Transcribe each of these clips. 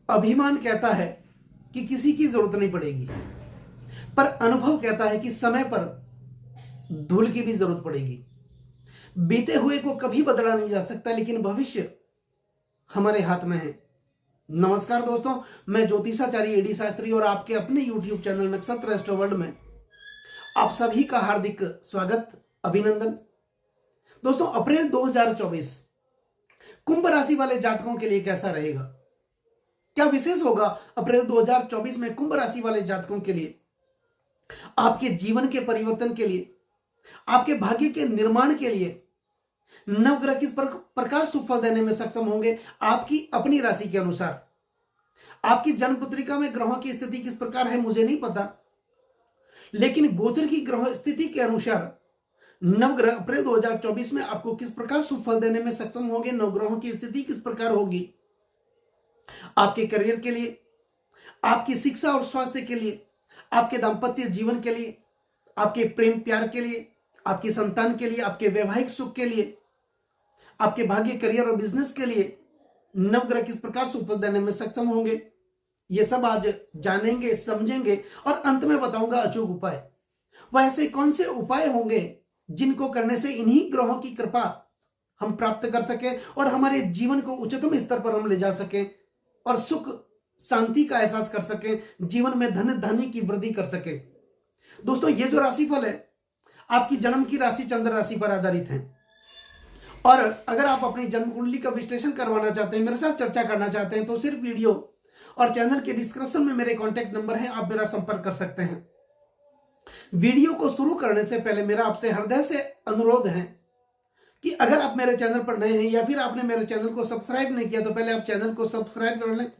अभिमान कहता है कि किसी की जरूरत नहीं पड़ेगी, पर अनुभव कहता है कि समय पर धूल की भी जरूरत पड़ेगी। बीते हुए को कभी बदला नहीं जा सकता, लेकिन भविष्य हमारे हाथ में है। नमस्कार दोस्तों, मैं ज्योतिषाचार्य एडी शास्त्री और आपके अपने YouTube चैनल नक्षत्र एस्ट्रो वर्ल्ड में आप सभी का हार्दिक स्वागत, अभिनंदन। दोस्तों, अप्रैल 2024 कुंभ राशि वाले जातकों के लिए कैसा रहेगा? क्या विशेष होगा अप्रैल 2024 में कुंभ राशि वाले जातकों के लिए? आपके जीवन के परिवर्तन के लिए, आपके भाग्य के निर्माण के लिए नवग्रह किस प्रकार शुभ फल देने में सक्षम होंगे आपकी अपनी राशि के अनुसार? आपकी जन्म पत्रिका में ग्रहों की स्थिति किस प्रकार है मुझे नहीं पता, लेकिन गोचर की ग्रह स्थिति के अनुसार नवग्रह अप्रैल 2024 में आपको किस प्रकार शुभ फल देने में सक्षम होंगे, नवग्रहों की स्थिति किस प्रकार होगी आपके करियर के लिए, आपकी शिक्षा और स्वास्थ्य के लिए, आपके दाम्पत्य जीवन के लिए, आपके प्रेम प्यार के लिए, आपकी संतान के लिए, आपके वैवाहिक सुख के लिए, आपके भाग्य करियर और बिजनेस के लिए नवग्रह किस प्रकार शुभ फल देने में सक्षम होंगे, ये सब आज जानेंगे, समझेंगे और अंत में बताऊंगा अचूक उपाय। वह ऐसे कौन से उपाय होंगे जिनको करने से इन्हीं ग्रहों की कृपा हम प्राप्त कर सकें और हमारे जीवन को उच्चतम स्तर पर हम ले जा सकें और सुख शांति का एहसास कर सकें, जीवन में धन धान्य की वृद्धि कर सकें। दोस्तों, ये जो राशिफल है आपकी जन्म की राशि चंद्र राशि पर आधारित है, और अगर आप अपनी जन्म कुंडली का विश्लेषण करवाना चाहते हैं, मेरे साथ चर्चा करना चाहते हैं, तो सिर्फ वीडियो और चैनल के डिस्क्रिप्शन में मेरे कॉन्टैक्ट नंबर है, आप मेरा संपर्क कर सकते हैं। वीडियो को शुरू करने से पहले मेरा आपसे हृदय से अनुरोध है कि अगर आप मेरे चैनल पर नए हैं या फिर आपने मेरे चैनल को सब्सक्राइब नहीं किया तो पहले आप चैनल को सब्सक्राइब कर लें,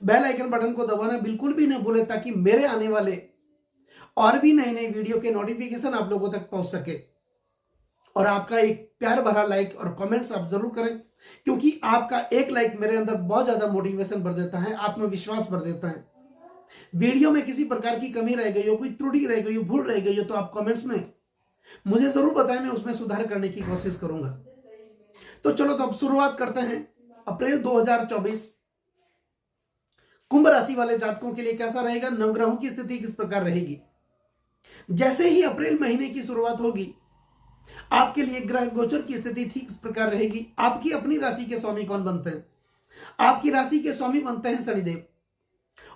बेल आइकन बटन को दबाना बिल्कुल भी न भूलें, ताकि मेरे आने वाले और भी नए नए वीडियो के नोटिफिकेशन आप लोगों तक पहुंच सके। और आपका एक प्यार भरा लाइक और कमेंट्स आप जरूर करें, क्योंकि आपका एक लाइक मेरे अंदर बहुत ज्यादा मोटिवेशन भर देता है, आत्मविश्वास भर देता है। वीडियो में किसी प्रकार की कमी रह गई हो, कोई त्रुटि रह गई हो, भूल रह गई हो, तो आप कमेंट्स में मुझे जरूर बताएं, मैं उसमें सुधार करने की कोशिश करूंगा। तो चलो, तो अब शुरुआत करते हैं। अप्रैल 2024 कुंभ राशि वाले जातकों के लिए कैसा रहेगा, नवग्रहों की स्थिति किस प्रकार रहेगी? जैसे ही अप्रैल महीने की शुरुआत होगी आपके लिए ग्रह गोचर की स्थिति ठीक इस प्रकार रहेगी। आपकी अपनी राशि के स्वामी कौन बनते हैं? आपकी राशि के स्वामी बनते हैं शनिदेव,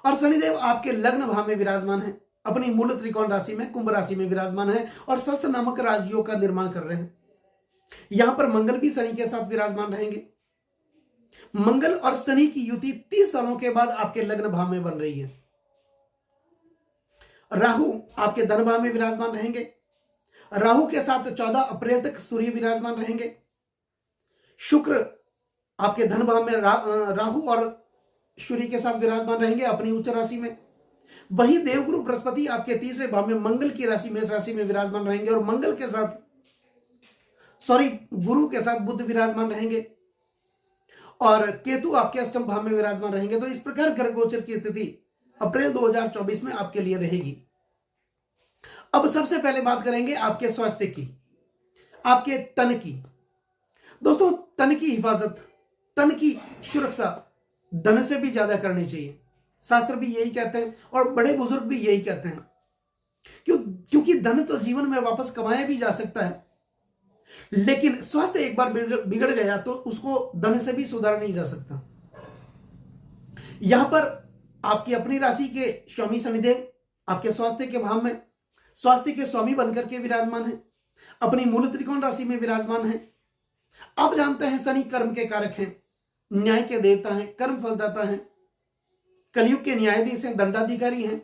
और शनिदेव आपके लग्न भाव में विराजमान है, अपनी मूल त्रिकोण राशि में कुंभ राशि में विराजमान है और शस्त्र नामक राजयोग का निर्माण कर रहे हैं। यहां पर मंगल भी शनि के साथ विराजमान रहेंगे। मंगल और शनि की युति 30 सालों के बाद आपके लग्न भाव में बन रही है। राहु आपके धन भाव में विराजमान रहेंगे। राहु के साथ 14 अप्रैल तक सूर्य विराजमान रहेंगे। शुक्र आपके धन भाव में राहु और सूर्य के साथ विराजमान रहेंगे अपनी उच्च राशि में। वही देवगुरु बृहस्पति आपके तीसरे भाव में मंगल की राशि मेष राशि में विराजमान रहेंगे, और मंगल के साथ गुरु के साथ बुध विराजमान रहेंगे, और केतु आपके अष्टम भाव में विराजमान रहेंगे। तो इस प्रकार ग्रह गोचर की स्थिति अप्रैल 2024 में आपके लिए रहेगी। अब सबसे पहले बात करेंगे आपके स्वास्थ्य की, आपके तन की। दोस्तों, तन की हिफाजत, तन की सुरक्षा धन से भी ज्यादा करनी चाहिए। शास्त्र भी यही कहते हैं और बड़े बुजुर्ग भी यही कहते हैं। क्योंकि धन तो जीवन में वापस कमाया भी जा सकता है, लेकिन स्वास्थ्य एक बार बिगड़ गया तो उसको धन से भी सुधारा नहीं जा सकता। यहां पर आपकी अपनी राशि के स्वामी शनिदेव आपके स्वास्थ्य के भाव में स्वास्थ्य के स्वामी बनकर के विराजमान है, अपनी मूल त्रिकोण राशि में विराजमान है। आप जानते हैं शनि कर्म के कारक हैं, न्याय के देवता हैं, कर्म फलदाता हैं, कलयुग के न्यायाधीश हैं, दंडाधिकारी हैं।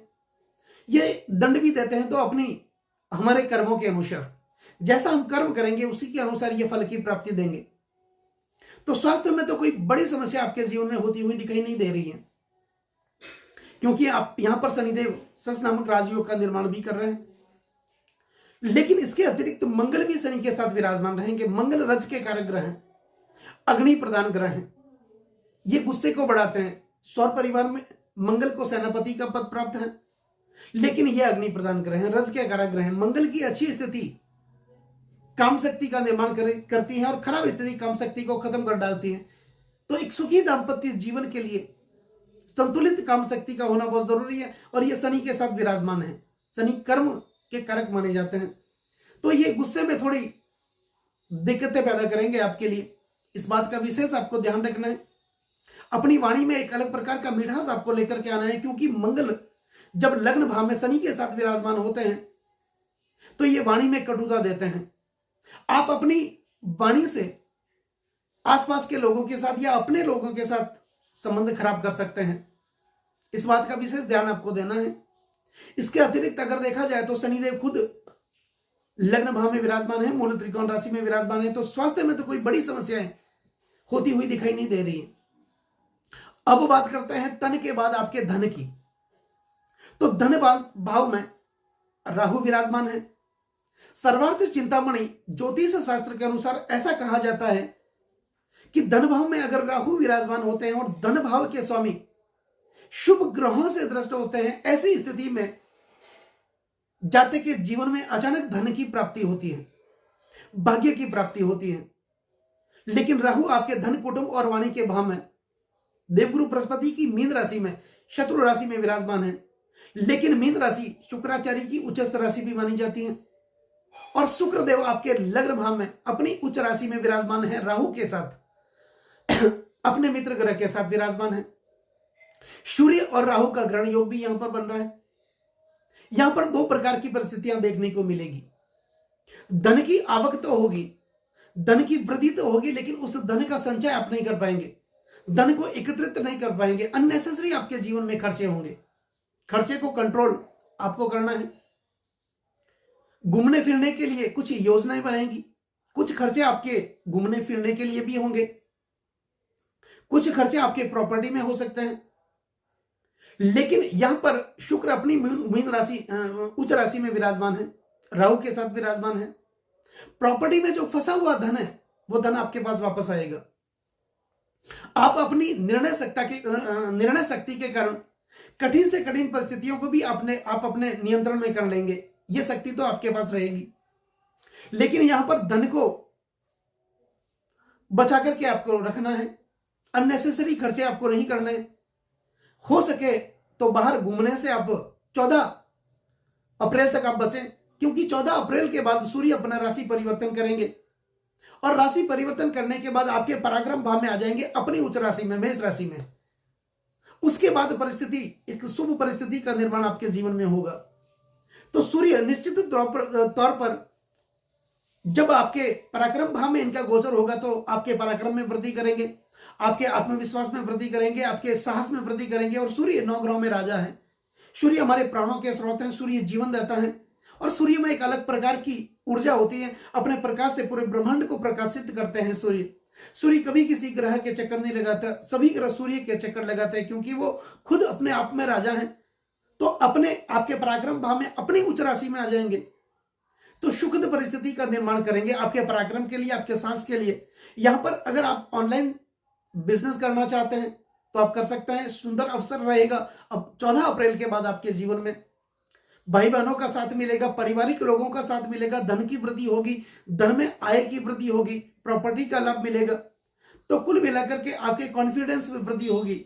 ये दंड भी देते हैं तो अपनी हमारे कर्मों के अनुसार, जैसा हम कर्म करेंगे उसी के अनुसार ये फल की प्राप्ति देंगे। तो स्वास्थ्य में तो कोई बड़ी समस्या आपके जीवन में होती हुई दिखाई नहीं दे रही है, क्योंकि आप यहां पर शनिदेव शश नामक राजयोग का निर्माण भी कर रहे हैं। लेकिन इसके अतिरिक्त मंगल भी शनि के साथ विराजमान रहेंगे। मंगल रज के कारक ग्रह हैं, अग्नि प्रदान ग्रह हैं, ये गुस्से को बढ़ाते हैं। सौर परिवार में मंगल को सेनापति का पद प्राप्त है, लेकिन ये अग्नि प्रदान ग्रह हैं, रज के कारक ग्रह हैं। मंगल की अच्छी स्थिति काम शक्ति का निर्माण करती है और खराब स्थिति काम शक्ति को खत्म कर डालती है। तो एक सुखी दाम्पत्य जीवन के लिए संतुलित काम शक्ति का होना बहुत जरूरी है। और ये शनि के साथ विराजमान है, शनि कर्म के कारक माने जाते हैं, तो ये गुस्से में थोड़ी दिक्कतें पैदा करेंगे आपके लिए। इस बात का विशेष आपको ध्यान रखना है। अपनी वाणी में एक अलग प्रकार का मिठास आपको लेकर के आना है, क्योंकि मंगल जब लग्न भाव में शनि के साथ विराजमान होते हैं तो ये वाणी में कटुता देते हैं। आप अपनी वाणी से आसपास के लोगों के साथ या अपने लोगों के साथ संबंध खराब कर सकते हैं। इस बात का विशेष ध्यान आपको देना है। इसके अतिरिक्त अगर देखा जाए तो शनिदेव खुद लग्न भाव में विराजमान है, मूल त्रिकोण राशि में विराजमान है, तो स्वास्थ्य में तो कोई बड़ी समस्याएं होती हुई दिखाई नहीं दे रही है। अब बात करते हैं तन के बाद आपके धन की। तो धन भाव में राहु विराजमान है। सर्वार्थ चिंतामणि ज्योतिष शास्त्र के अनुसार ऐसा कहा जाता है कि धन भाव में अगर राहु विराजमान होते हैं और धन भाव के स्वामी शुभ ग्रहों से दृष्ट होते हैं, ऐसी स्थिति में जातक के जीवन में अचानक धन की प्राप्ति होती है, भाग्य की प्राप्ति होती है। लेकिन राहु आपके धन, कुटुंब और वाणी के भाव में देवगुरु बृहस्पति की मीन राशि में, शत्रु राशि में विराजमान है। लेकिन मीन राशि शुक्राचार्य की उच्चस्थ राशि भी मानी जाती है। और शुक्र देव आपके लग्न भाव में अपनी उच्च राशि में विराजमान है, राहु के साथ अपने मित्र ग्रह के साथ विराजमान है। सूर्य और राहु का ग्रहण योग भी यहां पर बन रहा है। यहां पर दो प्रकार की परिस्थितियां देखने को मिलेगी। धन की आवक तो होगी, धन की वृद्धि तो होगी, लेकिन उस धन का संचय आप नहीं कर पाएंगे, धन को एकत्रित नहीं कर पाएंगे। अननेसेसरी आपके जीवन में खर्चे होंगे। खर्चे को कंट्रोल आपको करना है। घूमने फिरने के लिए कुछ योजनाएं बनाएंगी। कुछ खर्चे आपके घूमने फिरने के लिए भी होंगे, कुछ खर्चे आपके प्रॉपर्टी में हो सकते हैं। लेकिन यहां पर शुक्र अपनी मीन राशि उच्च राशि में विराजमान है, राहु के साथ विराजमान है। प्रॉपर्टी में जो फंसा हुआ धन है वो धन आपके पास वापस आएगा। आप अपनी निर्णय शक्ति के कारण कठिन से कठिन परिस्थितियों को भी आप अपने नियंत्रण में कर लेंगे। यह शक्ति तो आपके पास रहेगी। लेकिन यहां पर धन को बचा करके आपको रखना है। अननेसेसरी खर्चे आपको नहीं करने हैं। हो सके तो बाहर घूमने से आप 14 अप्रैल तक आप बचें, क्योंकि 14 अप्रैल के बाद सूर्य अपना राशि परिवर्तन करेंगे और राशि परिवर्तन करने के बाद आपके पराक्रम भाव में आ जाएंगे अपनी उच्च राशि में, मेष राशि में। उसके बाद परिस्थिति, एक शुभ परिस्थिति का निर्माण आपके जीवन में होगा। तो सूर्य निश्चित तौर पर जब आपके पराक्रम भाव में इनका गोचर होगा तो आपके पराक्रम में वृद्धि करेंगे, आपके आत्मविश्वास में वृद्धि करेंगे, आपके साहस में वृद्धि करेंगे। और सूर्य 9 ग्रहों में राजा है। सूर्य हमारे प्राणों के स्रोत हैं, सूर्य जीवन देता है और सूर्य में एक अलग प्रकार की ऊर्जा होती है। अपने प्रकाश से पूरे ब्रह्मांड को प्रकाशित करते हैं सूर्य कभी किसी ग्रह के चक्कर नहीं लगाता, सभी ग्रह सूर्य के चक्कर लगाते हैं, क्योंकि वो खुद अपने आप में राजा हैं। तो अपने आपके पराक्रम भाव में अपनी उच्च राशि में आ जाएंगे तो सुखद परिस्थिति का निर्माण करेंगे आपके पराक्रम के लिए, आपके साहस के लिए। यहां पर अगर आप ऑनलाइन बिजनेस करना चाहते हैं तो आप कर सकते हैं, सुंदर अवसर रहेगा। अब 14 अप्रैल के बाद आपके जीवन में भाई बहनों का साथ मिलेगा, पारिवारिक लोगों का साथ मिलेगा, धन की वृद्धि होगी, धन में आय की वृद्धि होगी, प्रॉपर्टी का लाभ मिलेगा। तो कुल मिलाकर के आपके कॉन्फिडेंस में वृद्धि होगी,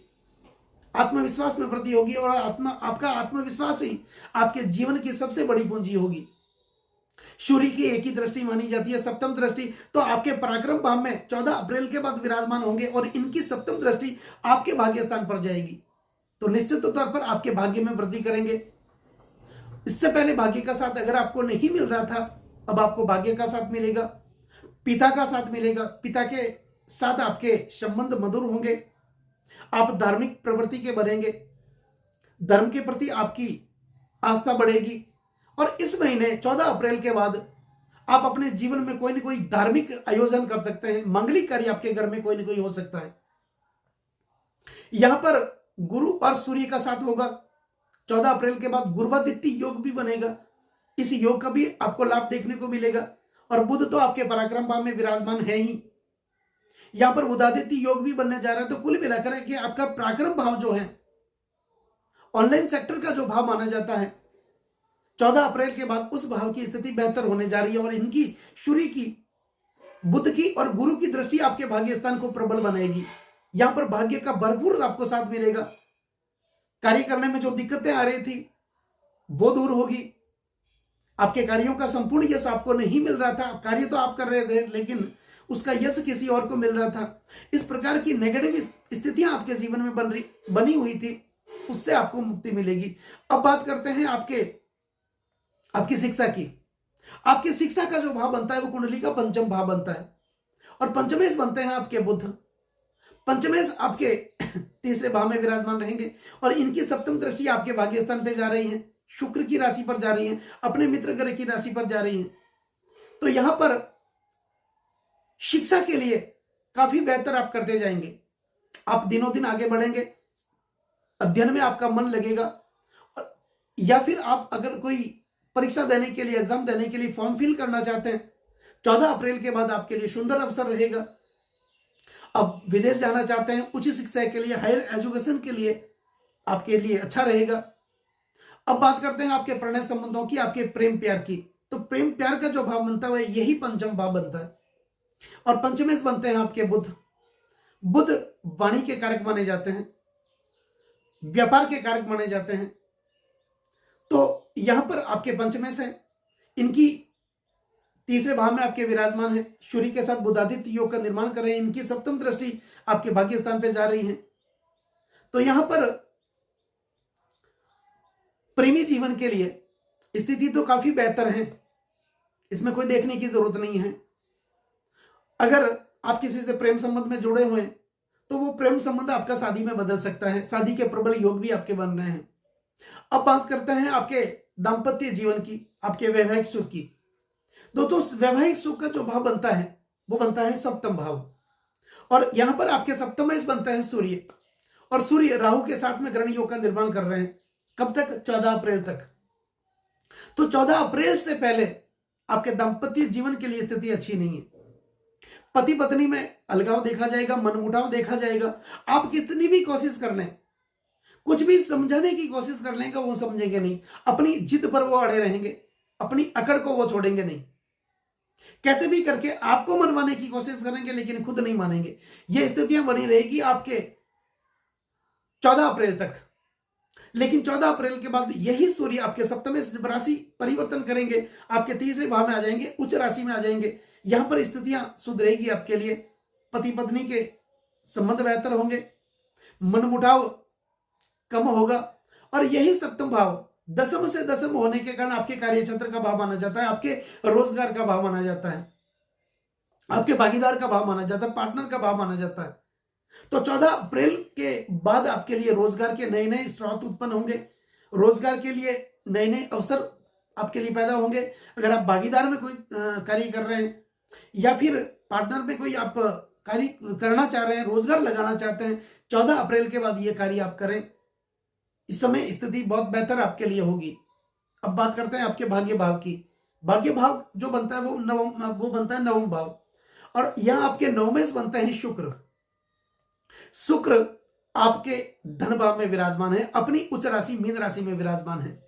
आत्मविश्वास में वृद्धि होगी और आपका आत्मविश्वास ही आपके जीवन की सबसे बड़ी पूंजी होगी। सूर्य की एक ही दृष्टि मानी जाती है, सप्तम दृष्टि, तो आपके पराक्रम भाव में 14 अप्रैल के बाद विराजमान होंगे और इनकी सप्तम दृष्टि आपके भाग्य स्थान पर जाएगी। तो निश्चित तौर पर आपके भाग्य में वृद्धि करेंगे। इससे पहले भाग्य का साथ अगर आपको नहीं मिल रहा था, अब आपको भाग्य का साथ मिलेगा, पिता का साथ मिलेगा। पिता के साथ आपके संबंध मधुर होंगे, आप धार्मिक प्रवृत्ति के बनेंगे, धर्म के प्रति आपकी आस्था बढ़ेगी। और इस महीने 14 अप्रैल के बाद आप अपने जीवन में कोई ना कोई धार्मिक आयोजन कर सकते हैं, मांगलिक कार्य आपके घर में कोई ना कोई हो सकता है। यहां पर गुरु और सूर्य का साथ होगा। 14 अप्रैल के बाद गुरुवादित्य योग भी बनेगा, इस योग का भी आपको लाभ देखने को मिलेगा। और बुध तो आपके पराक्रम भाव में विराजमान है ही, यहां पर बुधादित्य योग भी बनने जा रहा है। तो कुल मिलाकर के आपका पराक्रम भाव जो है, ऑनलाइन सेक्टर का जो भाव माना जाता है, 14 अप्रैल के बाद उस भाव की स्थिति बेहतर होने जा रही है। और इनकी सूर्य की, बुध की और गुरु की दृष्टि आपके भाग्य स्थान को प्रबल बनाएगी। यहां पर भाग्य का भरपूर आपको साथ मिलेगा। कार्य करने में जो दिक्कतें आ रही थी वो दूर होगी। आपके कार्यों का संपूर्ण यश आपको नहीं मिल रहा था, कार्य तो आप कर रहे थे लेकिन उसका यश किसी और को मिल रहा था। इस प्रकार की नेगेटिव स्थितियां आपके जीवन में बनी हुई थी, उससे आपको मुक्ति मिलेगी। अब बात करते हैं आपकी शिक्षा की। आपकी शिक्षा का जो भाव बनता है वो कुंडली का पंचम भाव बनता है और पंचमेश बनते हैं आपके बुध। पंचमेश आपके तीसरे भाव में विराजमान रहेंगे और इनकी सप्तम दृष्टि आपके भाग्य स्थान पे जा रही है, शुक्र की राशि पर जा रही है, अपने मित्र ग्रह की राशि पर जा रही है। तो यहां पर शिक्षा के लिए काफी बेहतर आप करते जाएंगे, आप दिनों दिन आगे बढ़ेंगे, अध्ययन में आपका मन लगेगा। या फिर आप अगर कोई परीक्षा देने के लिए, एग्जाम देने के लिए फॉर्म फिल करना चाहते हैं, 14 अप्रैल के बाद आपके लिए सुंदर अवसर रहेगा। अब विदेश जाना चाहते हैं, उच्च शिक्षा के लिए, हायर एजुकेशन के लिए आपके लिए अच्छा रहेगा। अब बात करते हैं आपके प्रणय संबंधों की, आपके प्रेम प्यार की। तो प्रेम प्यार का जो भाव बनता है यही पंचम भाव बनता है और पंचमेश बनते हैं आपके बुध। बुध वाणी के कारक माने जाते हैं, व्यापार के कारक माने जाते हैं। तो यहां पर आपके पंचमेश है, इनकी तीसरे भाव में आपके विराजमान है, सूर्य के साथ बुधादित्य योग का निर्माण कर रहे हैं। इनकी सप्तम दृष्टि आपके भाग्य स्थान पे जा रही है। तो यहां पर प्रेमी जीवन के लिए स्थिति तो काफी बेहतर है, इसमें कोई देखने की जरूरत नहीं है। अगर आप किसी से प्रेम संबंध में जुड़े हुए हैं तो वो प्रेम संबंध आपका शादी में बदल सकता है, शादी के प्रबल योग भी आपके बन रहे हैं। अब बात करते हैं आपके दाम्पत्य जीवन की, आपके वैवाहिक सुख की। दोस्तों वैवाहिक सुख का जो भाव बनता है वो बनता है सप्तम भाव और यहां पर आपके सप्तमेश बनता है सूर्य, और सूर्य राहु के साथ में ग्रहण योग का निर्माण कर रहे हैं। कब तक? 14 अप्रैल तक। तो 14 अप्रैल से पहले आपके दाम्पत्य जीवन के लिए स्थिति अच्छी नहीं है। पति पत्नी में अलगाव देखा जाएगा, मनमुटाव देखा जाएगा। आप कितनी भी कोशिश कर लें, कुछ भी समझाने की कोशिश कर लेंगे वो समझेंगे नहीं, अपनी जिद पर वो अड़े रहेंगे, अपनी अकड़ को वो छोड़ेंगे नहीं। कैसे भी करके आपको मनवाने की कोशिश करेंगे लेकिन खुद नहीं मानेंगे। ये स्थितियां बनी रहेगी आपके 14 अप्रैल तक। लेकिन 14 अप्रैल के बाद यही सूर्य आपके सप्तमेश राशि परिवर्तन करेंगे, आपके तीसरे भाव में आ जाएंगे, उच्च राशि में आ जाएंगे। यहां पर स्थितियां सुधरेगी आपके लिए, पति पत्नी के संबंध बेहतर होंगे, मनमुटाव कम होगा। और यही सप्तम भाव दसम से दसम होने के कारण आपके कार्य क्षेत्र का भाव माना जाता है, आपके रोजगार का भाव माना जाता है, आपके भागीदार का भाव माना जाता है, पार्टनर का भाव माना जाता है। तो 14 अप्रैल के बाद आपके लिए रोजगार के नए नए स्रोत उत्पन्न होंगे, रोजगार के लिए नए नए अवसर आपके लिए पैदा होंगे। अगर आप भागीदार में कोई कार्य कर रहे हैं या फिर पार्टनर में कोई आप कार्य करना चाह रहे हैं, रोजगार लगाना चाहते हैं, 14 अप्रैल के बाद ये कार्य आप करें। इस समय स्थिति बहुत बेहतर आपके लिए होगी। अब बात करते हैं आपके भाग्य भाव की। भाग्य भाव जो बनता है वो बनता है नवम भाव और यहां आपके नवमेश बनते हैं शुक्र। शुक्र आपके धन भाव में विराजमान है, अपनी उच्च राशि मीन राशि में विराजमान है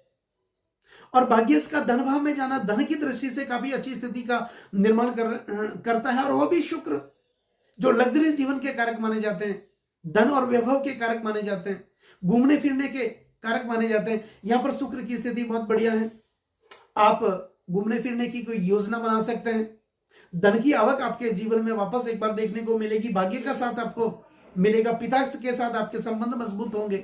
और भाग्यश का धन भाव में जाना धन की दृष्टि से काफी अच्छी स्थिति का निर्माण करता है। और वह भी शुक्र जो लग्जरीज जीवन के कारक माने जाते हैं, धन और वैभव के कारक माने जाते हैं, घूमने फिरने के कारक माने जाते हैं। यहां पर शुक्र की स्थिति बहुत बढ़िया है। आप घूमने फिरने की कोई योजना बना सकते हैं, धन की आवक आपके जीवन में वापस एक बार देखने को मिलेगी, भाग्य का साथ आपको मिलेगा, पिता के साथ आपके संबंध मजबूत होंगे।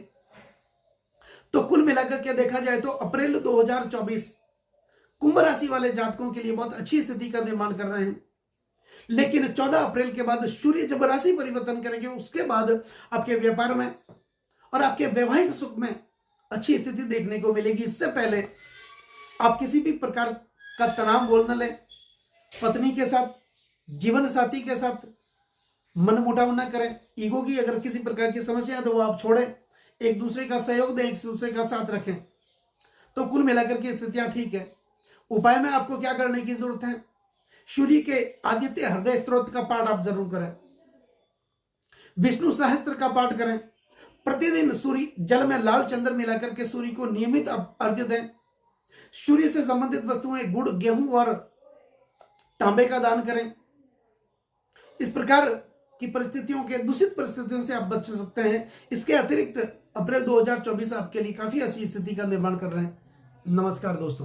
तो कुल मिलाकर के देखा जाए तो अप्रैल 2024 कुंभ राशि वाले जातकों के लिए बहुत अच्छी स्थिति का निर्माण कर रहे हैं। लेकिन 14 अप्रैल के बाद सूर्य जब राशि परिवर्तन करेंगे उसके बाद आपके व्यापार में और आपके वैवाहिक सुख में अच्छी स्थिति देखने को मिलेगी। इससे पहले आप किसी भी प्रकार का तनाव बोल न लें, पत्नी के साथ, जीवन साथी के साथ मनमुटाव न करें। ईगो की अगर किसी प्रकार की समस्या है तो वो आप छोड़ें, एक दूसरे का सहयोग दें, एक दूसरे का साथ रखें। तो कुल मिलाकर की स्थितियां ठीक है। उपाय में आपको क्या करने की जरूरत है? सूर्य के आदित्य हृदय स्त्रोत का पाठ आप जरूर करें, विष्णु सहस्त्र का पाठ करें, प्रतिदिन सूर्य जल में लाल चंदन मिलाकर के सूर्य को नियमित अर्घ्य दें। सूर्य से संबंधित वस्तुएं गुड़, गेहूं और तांबे का दान करें। इस प्रकार की परिस्थितियों के, दूषित परिस्थितियों से आप बच सकते हैं। इसके अतिरिक्त अप्रैल 2024 आपके लिए काफी अच्छी स्थिति का निर्माण कर रहे हैं। नमस्कार दोस्तों।